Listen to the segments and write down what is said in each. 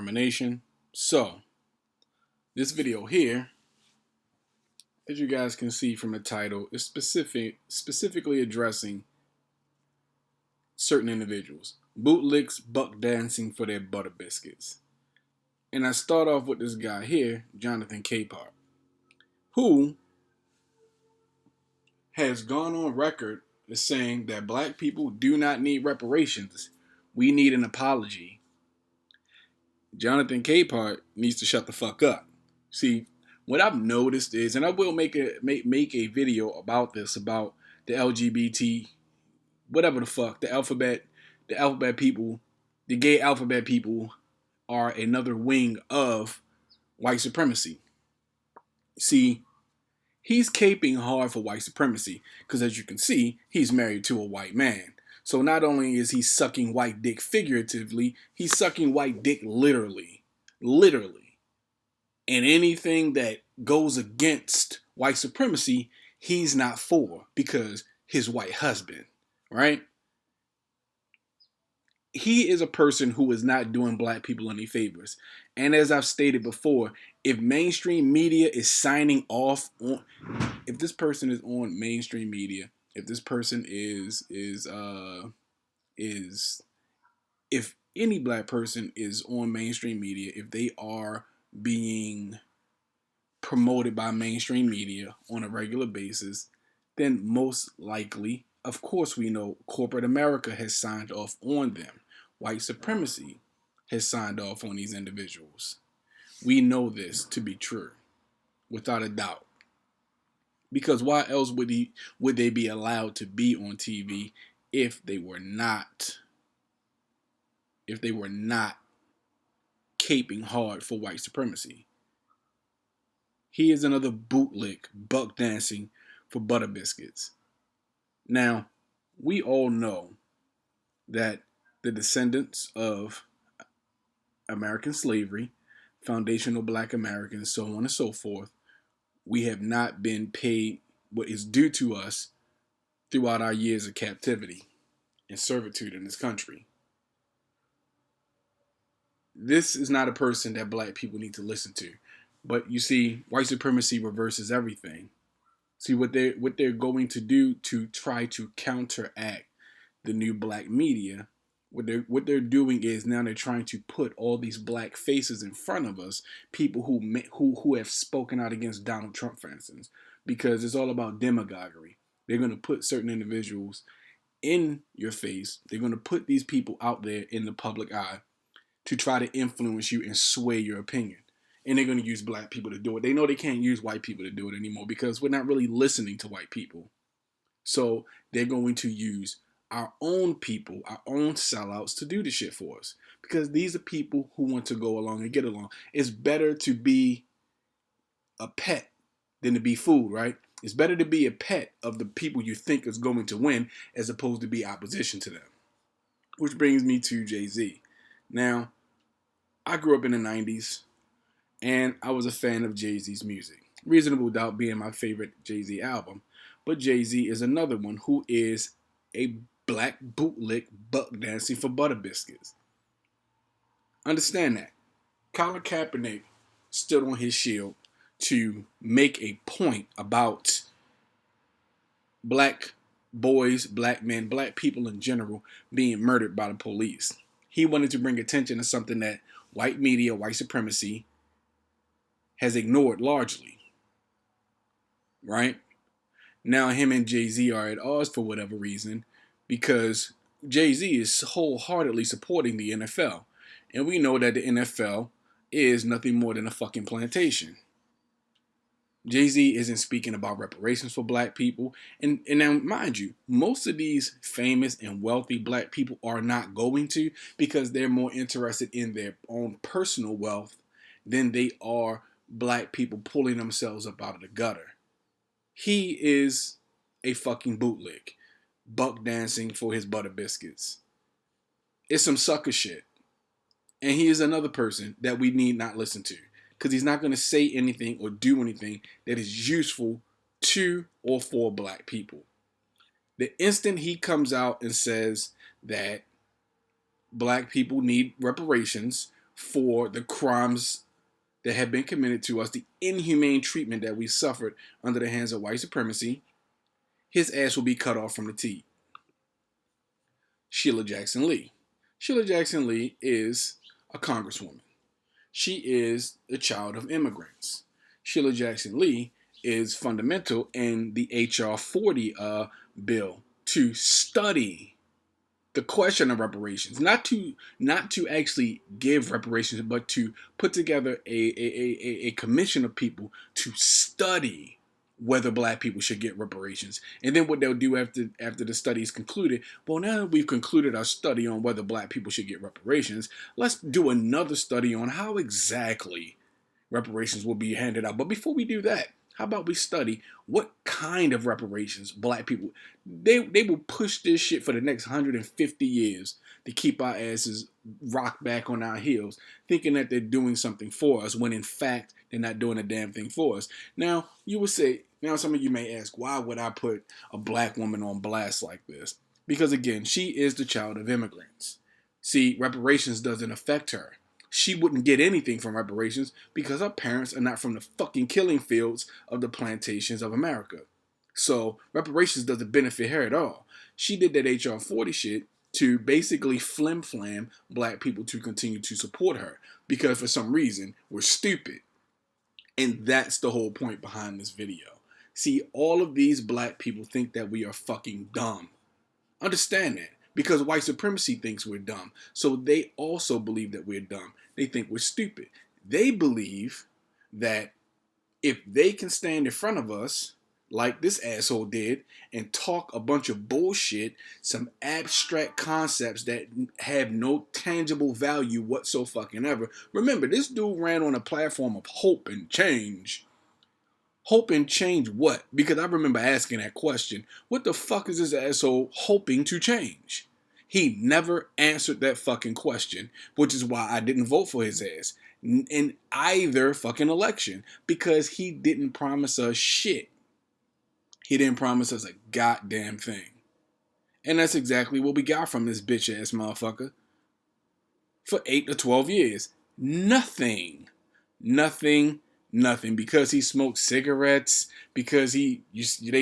self-determination. So, this video here, as you guys can see from the title, is specifically addressing certain individuals. Bootlicks buck dancing for their butter biscuits. And I start off with this guy here, Jonathan Capehart, who has gone on record as saying that black people do not need reparations. We need an apology. Jonathan Capehart needs to shut the fuck up. See, what I've noticed is, and I will make a video about this, about the LGBT, whatever the fuck, the alphabet people, the gay alphabet people are another wing of white supremacy. See, he's caping hard for white supremacy because, as you can see, he's married to a white man. So not only is he sucking white dick figuratively, he's sucking white dick literally. Literally. And anything that goes against white supremacy, he's not for because his white husband, right? He is a person who is not doing black people any favors. And as I've stated before, if mainstream media is signing off on, if this person is on mainstream media, if this person if any black person is on mainstream media, if they are being promoted by mainstream media on a regular basis, then most likely, of course, we know corporate America has signed off on them. White supremacy has signed off on these individuals. We know this to be true, without a doubt. Because why else would they be allowed to be on TV if they were not caping hard for white supremacy? He is another bootlick buck dancing for butter biscuits. Now, we all know that the descendants of American slavery, foundational black Americans, so on and so forth, we have not been paid what is due to us throughout our years of captivity and servitude in this country. This is not a person that black people need to listen to. But you see, white supremacy reverses everything. See, what they're going to do to try to counteract the new black media, what they're doing is now they're trying to put all these black faces in front of us, people who have spoken out against Donald Trump, for instance, because it's all about demagoguery. They're going to put certain individuals in your face. They're going to put these people out there in the public eye to try to influence you and sway your opinion. And they're going to use black people to do it. They know they can't use white people to do it anymore because we're not really listening to white people. So they're going to use our own people, our own sellouts to do the shit for us. Because these are people who want to go along and get along. It's better to be a pet than to be food, right? It's better to be a pet of the people you think is going to win as opposed to be opposition to them. Which brings me to Jay-Z. Now, I grew up in the 90s. And I was a fan of Jay-Z's music. Reasonable Doubt being my favorite Jay-Z album. But Jay-Z is another one who is a black bootlick buck dancing for butter biscuits. Understand that. Colin Kaepernick stood on his shield to make a point about black boys, black men, black people in general being murdered by the police. He wanted to bring attention to something that white media, white supremacy, has ignored largely, right? Now him and Jay-Z are at odds for whatever reason because Jay-Z is wholeheartedly supporting the NFL. And we know that the NFL is nothing more than a fucking plantation. Jay-Z isn't speaking about reparations for black people. And now, mind you, most of these famous and wealthy black people are not going to because they're more interested in their own personal wealth than they are black people pulling themselves up out of the gutter. He is a fucking bootlick, buck dancing for his butter biscuits. It's some sucker shit. And he is another person that we need not listen to because he's not going to say anything or do anything that is useful to or for black people. The instant he comes out and says that black people need reparations for the crimes that have been committed to us, the inhumane treatment that we suffered under the hands of white supremacy, his ass will be cut off from the T. Sheila Jackson Lee. Sheila Jackson Lee is a congresswoman. She is a child of immigrants. Sheila Jackson Lee is fundamental in the H.R. 40 bill to study the question of reparations, not to actually give reparations, but to put together a commission of people to study whether black people should get reparations. And then what they'll do after the study is concluded, well, now that we've concluded our study on whether black people should get reparations, let's do another study on how exactly reparations will be handed out. But before we do that, how about we study what kind of reparations black people, they will push this shit for the next 150 years to keep our asses rocked back on our heels, thinking that they're doing something for us when in fact they're not doing a damn thing for us. Now, you would say, now some of you may ask, why would I put a black woman on blast like this? Because again, she is the child of immigrants. See, reparations doesn't affect her. She wouldn't get anything from reparations because her parents are not from the fucking killing fields of the plantations of America. So reparations doesn't benefit her at all. She did that HR 40 shit to basically flim-flam black people to continue to support her because for some reason we're stupid. And that's the whole point behind this video. See, all of these black people think that we are fucking dumb. Understand that. Because white supremacy thinks we're dumb. So they also believe that we're dumb. They think we're stupid. They believe that if they can stand in front of us, like this asshole did, and talk a bunch of bullshit, some abstract concepts that have no tangible value whatsoever. Remember, this dude ran on a platform of hope and change. Hope and change what? Because I remember asking that question. What the fuck is this asshole hoping to change? He never answered that fucking question, which is why I didn't vote for his ass in either fucking election, because he didn't promise us shit. He didn't promise us a goddamn thing. And that's exactly what we got from this bitch ass motherfucker for 8 to 12 years. Nothing. Nothing, because he smoked cigarettes, because they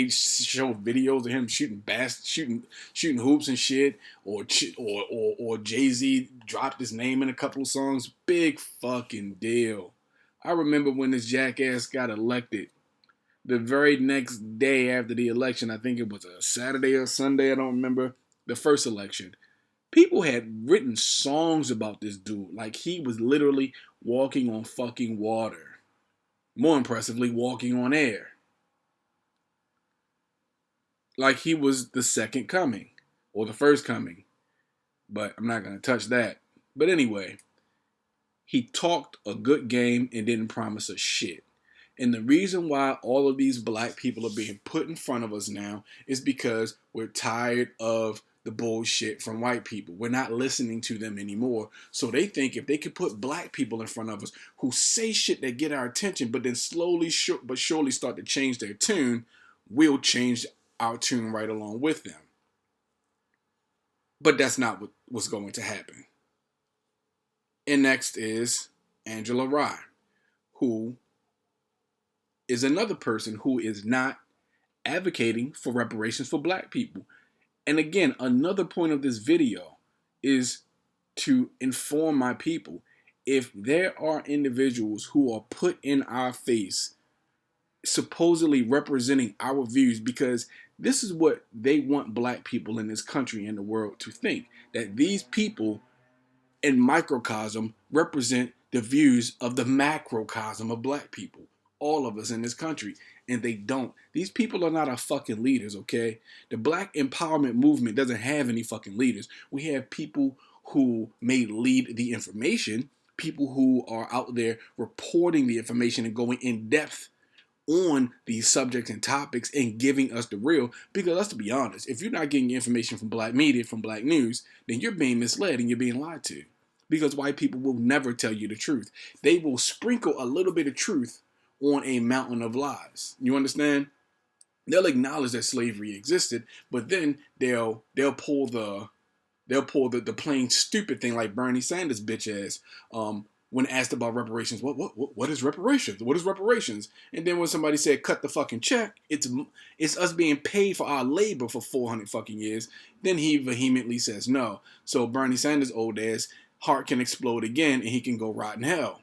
show videos of him shooting hoops and shit, or Jay-Z dropped his name in a couple of songs. Big fucking deal. I remember when this jackass got elected. The very next day after the election, I think it was a Saturday or Sunday, I don't remember, the first election. People had written songs about this dude, like he was literally walking on fucking water. More impressively, walking on air. Like he was the second coming, or the first coming. But I'm not going to touch that. But anyway, he talked a good game and didn't promise us shit. And the reason why all of these black people are being put in front of us now is because we're tired of the bullshit from white people. We're not listening to them anymore. So they think if they could put black people in front of us who say shit that get our attention, but then slowly but surely start to change their tune, we'll change our tune right along with them. But that's not what's going to happen. And next is Angela Rye, who is another person who is not advocating for reparations for black people. And again, another point of this video is to inform my people. If there are individuals who are put in our face, supposedly representing our views, because this is what they want black people in this country and the world to think, that these people in microcosm represent the views of the macrocosm of black people, all of us in this country. And they don't. These people are not our fucking leaders, okay? The black empowerment movement doesn't have any fucking leaders. We have people who may lead the information, people who are out there reporting the information and going in depth on these subjects and topics and giving us the real. Because let's be honest, if you're not getting information from black media, from black news, then you're being misled and you're being lied to. Because white people will never tell you the truth. They will sprinkle a little bit of truth on a mountain of lies. You understand? They'll acknowledge that slavery existed, but then they'll pull the They'll pull the plain stupid thing like Bernie Sanders bitch ass. When asked about reparations, what is reparations? What is reparations? And then when somebody said cut the fucking check, it's us being paid for our labor for 400 fucking years. Then he vehemently says no. So Bernie Sanders' old ass heart can explode again and he can go rot in hell.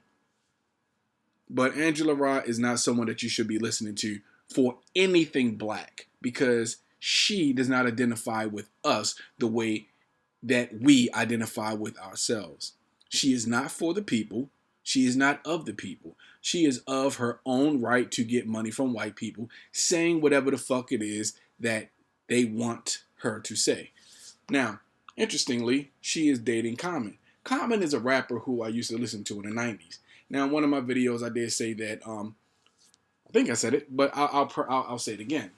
But Angela Rye is not someone that you should be listening to for anything black, because she does not identify with us the way that we identify with ourselves. She is not for the people. She is not of the people. She is of her own right to get money from white people, saying whatever the fuck it is that they want her to say. Now, interestingly, she is dating Common. Common is a rapper who I used to listen to in the 90s. Now, in one of my videos, I did say that, I think I said it, but I'll say it again.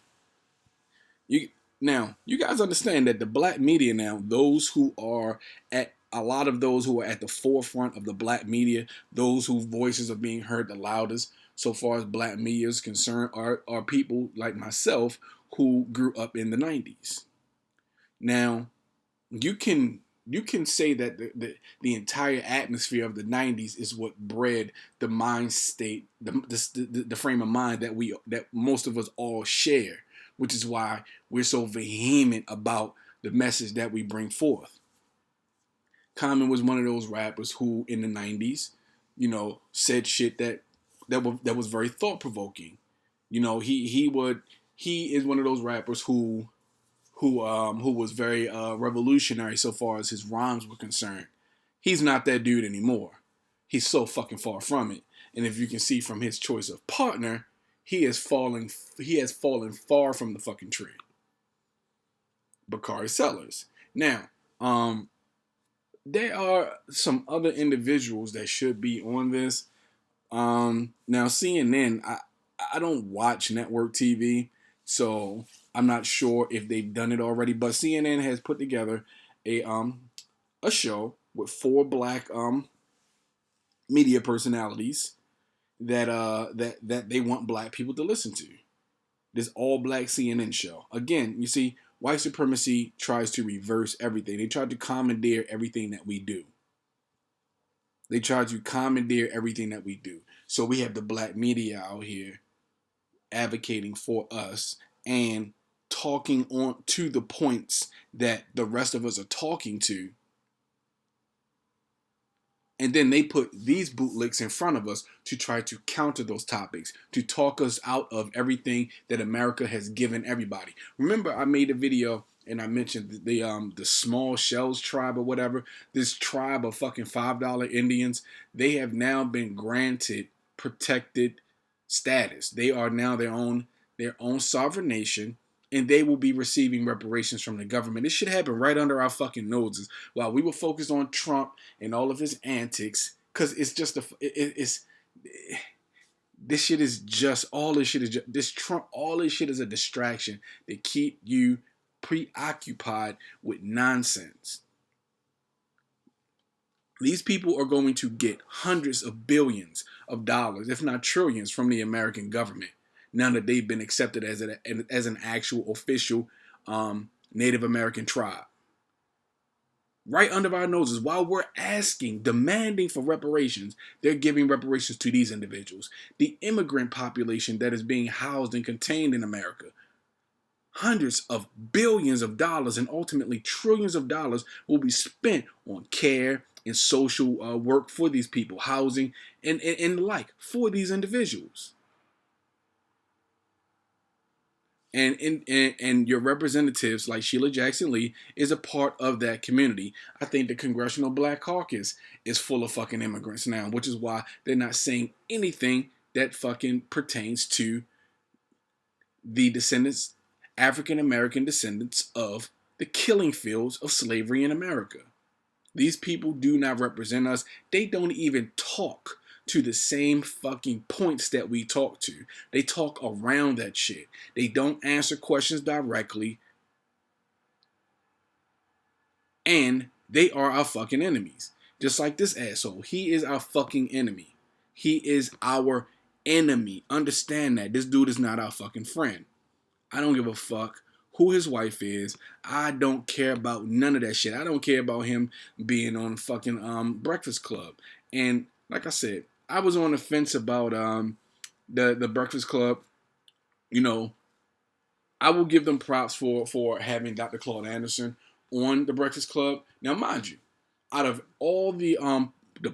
Now, you guys understand that the black media now, a lot of those who are at the forefront of the black media, those whose voices are being heard the loudest, so far as black media is concerned, are people like myself who grew up in the 90s. Now, you can say that the entire atmosphere of the 90s is what bred the mind state, the frame of mind that most of us all share, which is why we're so vehement about the message that we bring forth. Common was one of those rappers who, in the 90s, said shit that was very thought provoking. He is one of those rappers who was very revolutionary so far as his rhymes were concerned. He's not that dude anymore. He's so fucking far from it. And if you can see from his choice of partner, he has fallen far from the fucking tree. Bakari Sellers. Now, there are some other individuals that should be on this. Now, CNN, I don't watch network TV, so I'm not sure if they've done it already, but CNN has put together a show with 4 black media personalities that they want black people to listen to. This all black CNN show. Again, you see, white supremacy tries to reverse everything. They try to commandeer everything that we do. So we have the black media out here advocating for us and talking on to the points that the rest of us are talking to. And then they put these bootlicks in front of us to try to counter those topics, to talk us out of everything that America has given everybody. Remember, I made a video and I mentioned the Small Shells tribe or whatever. This tribe of fucking $5 Indians, they have now been granted protected status. They are now their own sovereign nation, and they will be receiving reparations from the government. This shit happened right under our fucking noses while we were focused on Trump and all of his antics, because it's just this shit is just this Trump. All this shit is a distraction to keep you preoccupied with nonsense. These people are going to get hundreds of billions of dollars, if not trillions, from the American government now that they've been accepted as an actual official Native American tribe. Right under our noses, while we're demanding for reparations, they're giving reparations to these individuals. The immigrant population that is being housed and contained in America. Hundreds of billions of dollars and ultimately trillions of dollars will be spent on care and social work for these people, housing and the like for these individuals. And your representatives like Sheila Jackson Lee is a part of that community. I think the Congressional Black Caucus is full of fucking immigrants now, which is why they're not saying anything that fucking pertains to the descendants, African American descendants of the killing fields of slavery in America. These people do not represent us. They don't even talk to the same fucking points that we talk to. They talk around that shit. They don't answer questions directly. And they are our fucking enemies. Just like this asshole. He is our fucking enemy. He is our enemy. Understand that. This dude is not our fucking friend. I don't give a fuck who his wife is. I don't care about none of that shit. I don't care about him being on fucking Breakfast Club. And like I said, I was on the fence about the Breakfast Club. You know, I will give them props for having Dr. Claude Anderson on the Breakfast Club. Now, mind you, out of all the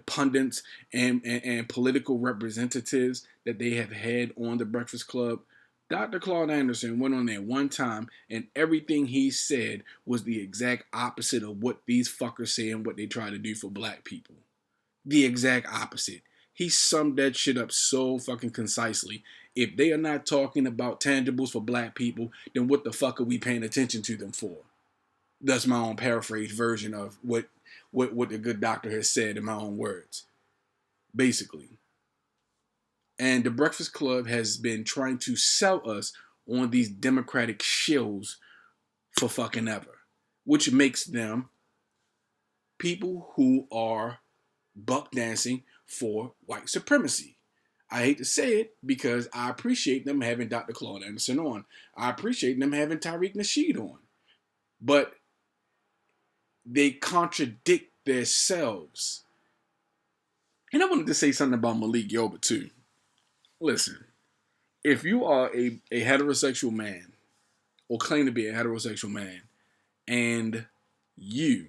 pundits and political representatives that they have had on the Breakfast Club, Dr. Claude Anderson went on there one time, and everything he said was the exact opposite of what these fuckers say and what they try to do for black people. The exact opposite. He summed that shit up so fucking concisely. If they are not talking about tangibles for black people, then what the fuck are we paying attention to them for? That's my own paraphrase version of what the good doctor has said in my own words. Basically. And the Breakfast Club has been trying to sell us on these Democratic shills for fucking ever. Which makes them people who are buck dancing for white supremacy. I hate to say it because I appreciate them having Dr. Claude Anderson on. I appreciate them having Tariq Nasheed on. But they contradict themselves. And I wanted to say something about Malik Yoba too. Listen, if you are a heterosexual man or claim to be a heterosexual man and you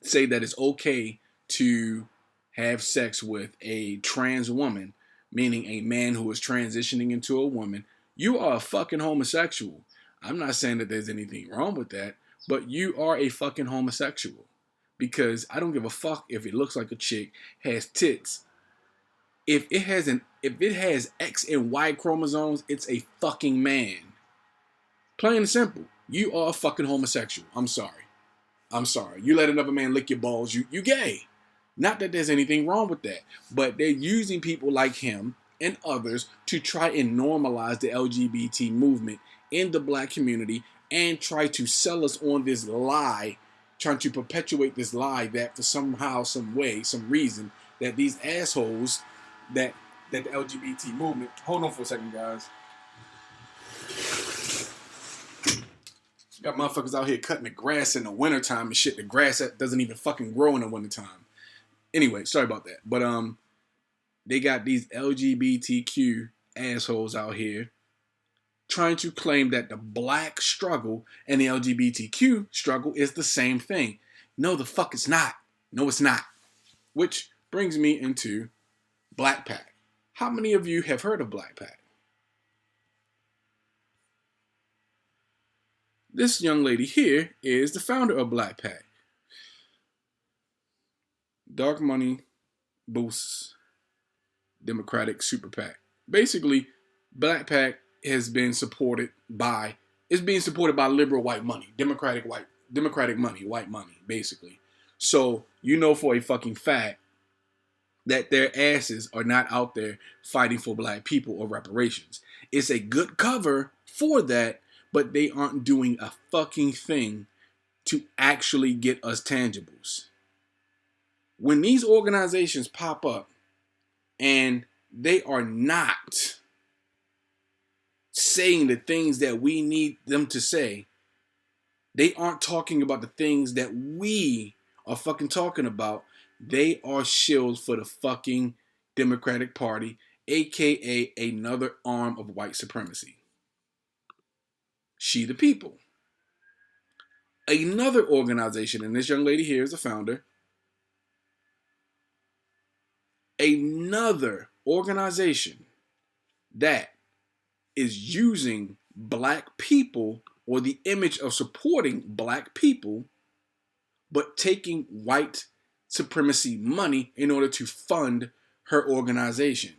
say that it's okay to have sex with a trans woman, meaning a man who is transitioning into a woman, you are a fucking homosexual. I'm not saying that there's anything wrong with that, but you are a fucking homosexual. Because I don't give a fuck if it looks like a chick, has tits. If it has X and Y chromosomes, it's a fucking man. Plain and simple. You are a fucking homosexual. I'm sorry. You let another man lick your balls, you gay. Not that there's anything wrong with that, but they're using people like him and others to try and normalize the LGBT movement in the black community and try to sell us on this lie, trying to perpetuate this lie that for somehow, some way, some reason, that these assholes, that the LGBT movement, hold on for a second, guys. Got motherfuckers out here cutting the grass in the wintertime and shit. The grass that doesn't even fucking grow in the wintertime. Anyway, sorry about that. But they got these LGBTQ assholes out here trying to claim that the black struggle and the LGBTQ struggle is the same thing. No, the fuck it's not. No, it's not. Which brings me into Black Pact. How many of you have heard of Black Pact? This young lady here is the founder of Black Pact. Dark money boosts Democratic super PAC. Basically, Black Pact has been supported by, it's being supported by liberal white money, democratic money, white money, basically. So you know for a fucking fact that their asses are not out there fighting for black people or reparations. It's a good cover for that, but they aren't doing a fucking thing to actually get us tangibles. When these organizations pop up and they are not saying the things that we need them to say, they aren't talking about the things that we are fucking talking about. They are shills for the fucking Democratic Party, aka another arm of white supremacy. She the People. Another organization, and this young lady here is the founder. Another organization that is using black people or the image of supporting black people, but taking white supremacy money in order to fund her organization.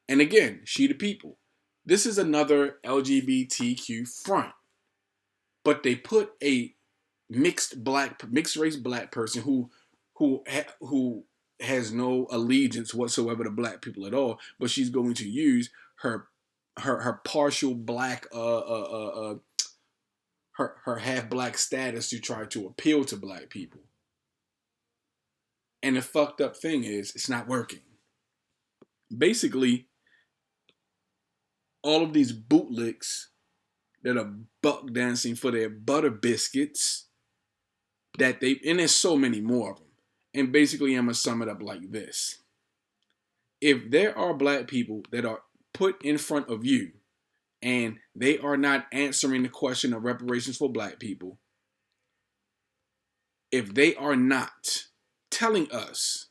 And again, She the People. This is another LGBTQ front, but they put a mixed race black person who has no allegiance whatsoever to black people at all, but she's going to use her partial black her half black status to try to appeal to black people. And the fucked up thing is it's not working. Basically, all of these bootlicks that are buck dancing for their butter biscuits, and there's so many more of them. And basically, I'm going to sum it up like this. If there are black people that are put in front of you and they are not answering the question of reparations for black people, if they are not telling us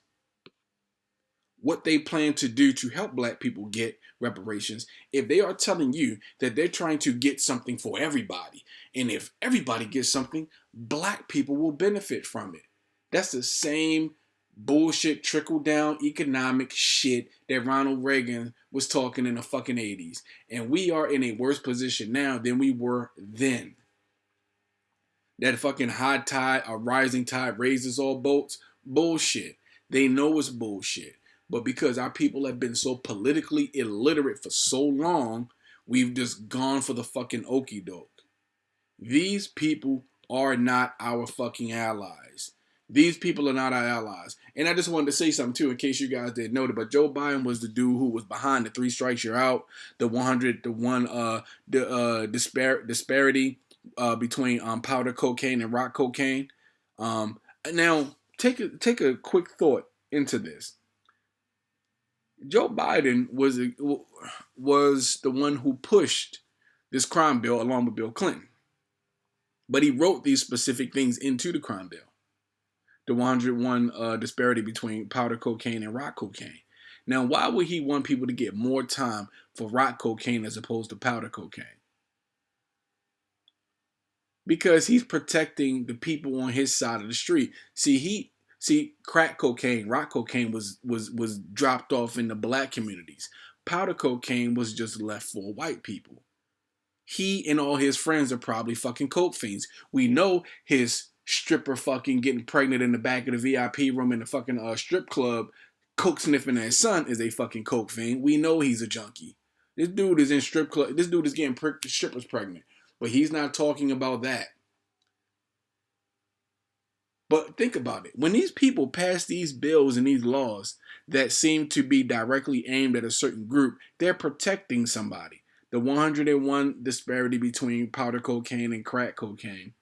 what they plan to do to help black people get reparations, if they are telling you that they're trying to get something for everybody, and if everybody gets something, black people will benefit from it. That's the same bullshit trickle-down economic shit that Ronald Reagan was talking in the fucking 80s. And we are in a worse position now than we were then. That fucking high tide, a rising tide raises all boats. Bullshit. They know it's bullshit. But because our people have been so politically illiterate for so long, we've just gone for the fucking okie doke. These people are not our fucking allies. These people are not our allies. And I just wanted to say something too, in case you guys didn't know it, but Joe Biden was the dude who was behind the 3 strikes you're out, the 100-to-1 disparity between powder cocaine and rock cocaine. Now take a quick thought into this. Joe Biden was the one who pushed this crime bill along with Bill Clinton. But he wrote these specific things into the crime bill. The 101 disparity between powder cocaine and rock cocaine. Now, why would he want people to get more time for rock cocaine as opposed to powder cocaine? Because he's protecting the people on his side of the street. See, crack cocaine, rock cocaine was dropped off in the black communities. Powder cocaine was just left for white people. He and all his friends are probably fucking coke fiends. We know his stripper fucking getting pregnant in the back of the VIP room in the fucking strip club, coke sniffing at his son is a fucking coke fiend. We know he's a junkie. This dude is in strip club. This dude is getting strippers pregnant. But he's not talking about that. But think about it. When these people pass these bills and these laws that seem to be directly aimed at a certain group, they're protecting somebody. The 101 disparity between powder cocaine and crack cocaine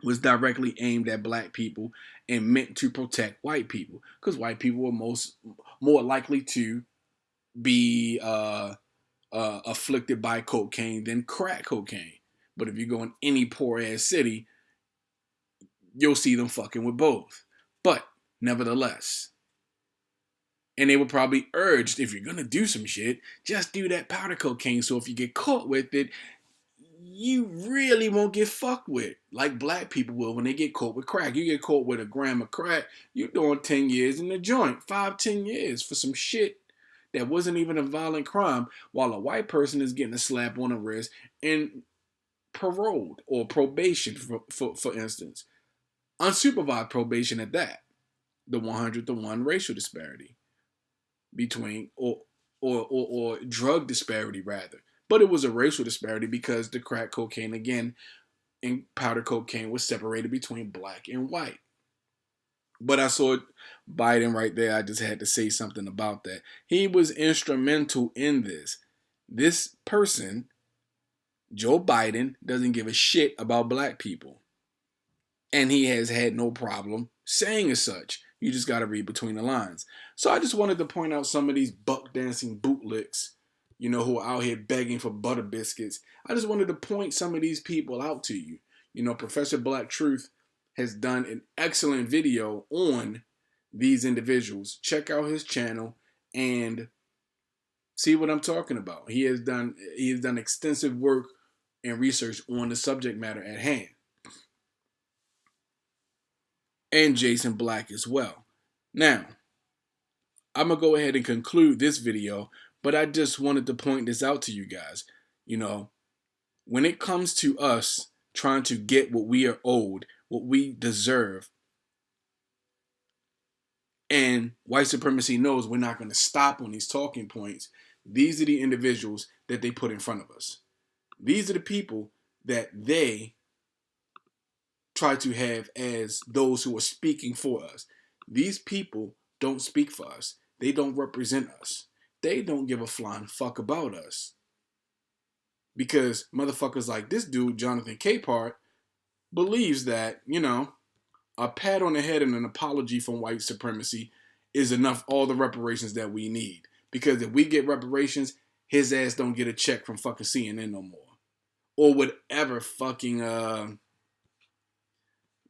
was directly aimed at black people and meant to protect white people, because white people were more likely to be afflicted by cocaine than crack cocaine. But if you go in any poor ass city, you'll see them fucking with both. But nevertheless, and they were probably urged, if you're gonna do some shit, just do that powder cocaine, so if you get caught with it, you really won't get fucked with like black people will when they get caught with crack. You get caught with a gram of crack, you're doing 10 years in the joint, 5-10 years for some shit that wasn't even a violent crime, while a white person is getting a slap on the wrist and paroled, or probation for instance. Unsupervised probation at that. The 100-to-1 racial disparity between, or drug disparity rather. But it was a racial disparity because the crack cocaine again and powder cocaine was separated between black and white. But I saw Biden right there. I just had to say something about that. He was instrumental in this. This person, Joe Biden, doesn't give a shit about black people. And he has had no problem saying as such. You just got to read between the lines. So I just wanted to point out some of these buck dancing bootlicks, who are out here begging for butter biscuits. I just wanted to point some of these people out to you. Professor Black Truth has done an excellent video on these individuals. Check out his channel and see what I'm talking about. He has done extensive work and research on the subject matter at hand. And Jason Black as well. Now, I'm going to go ahead and conclude this video, but I just wanted to point this out to you guys. When it comes to us trying to get what we are owed, what we deserve, and white supremacy knows we're not going to stop on these talking points, these are the individuals that they put in front of us. These are the people that they try to have as those who are speaking for us. These people don't speak for us. They don't represent us. They don't give a flying fuck about us. Because motherfuckers like this dude, Jonathan Capehart, believes that, a pat on the head and an apology from white supremacy is enough, all the reparations that we need. Because if we get reparations, his ass don't get a check from fucking CNN no more. Or whatever fucking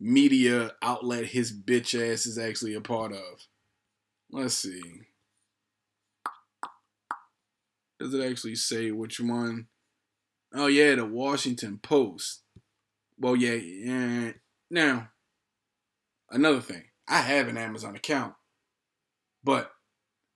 media outlet his bitch ass is actually a part of. Let's see. Does it actually say which one? Oh yeah, the Washington Post. Well, yeah. Now, another thing. I have an Amazon account. But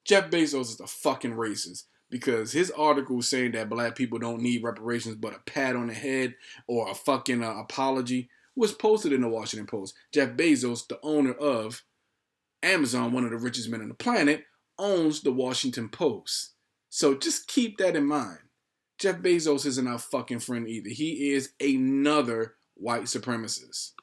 Jeff Bezos is a fucking racist. Because his article saying that black people don't need reparations but a pat on the head or a fucking apology was posted in the Washington Post. Jeff Bezos, the owner of Amazon, one of the richest men on the planet, owns the Washington Post. So just keep that in mind. Jeff Bezos isn't our fucking friend either. He is another white supremacist.